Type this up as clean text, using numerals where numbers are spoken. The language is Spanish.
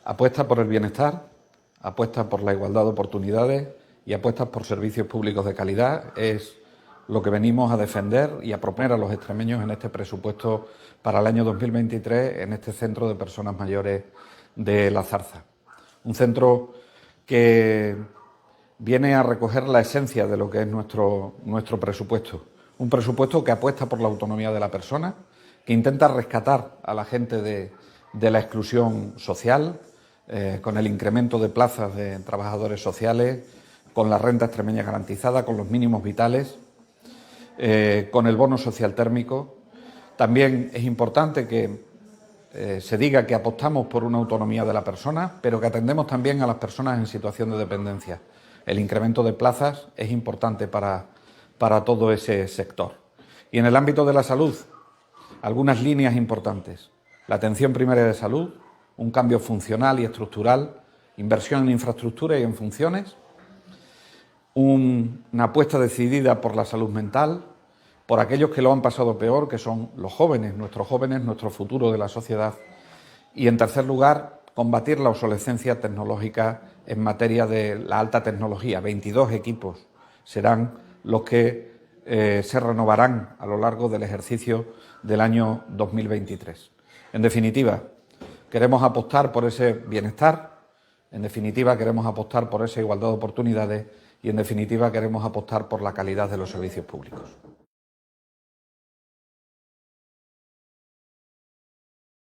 Apuesta por el bienestar, apuesta por la igualdad de oportunidades y apuesta por servicios públicos de calidad. Es lo que venimos a defender y a proponer a los extremeños en este presupuesto para el año 2023 en este centro de personas mayores de La Zarza. Un centro que viene a recoger la esencia de lo que es nuestro presupuesto. Un presupuesto que apuesta por la autonomía de la persona, que intenta rescatar a la gente de la exclusión social, con el incremento de plazas de trabajadores sociales, con la renta extremeña garantizada, con los mínimos vitales, con el bono social térmico. También es importante que se diga que apostamos por una autonomía de la persona, pero que atendemos también a las personas en situación de dependencia. El incremento de plazas es importante para todo ese sector. Y en el ámbito de la salud, algunas líneas importantes. La atención primaria de salud, un cambio funcional y estructural, inversión en infraestructura y en funciones, una apuesta decidida por la salud mental, por aquellos que lo han pasado peor, que son los jóvenes, nuestro futuro de la sociedad. Y, en tercer lugar, combatir la obsolescencia tecnológica en materia de la alta tecnología. 22 equipos serán los que se renovarán a lo largo del ejercicio del año 2023. En definitiva, queremos apostar por ese bienestar, en definitiva queremos apostar por esa igualdad de oportunidades y, en definitiva, queremos apostar por la calidad de los servicios públicos.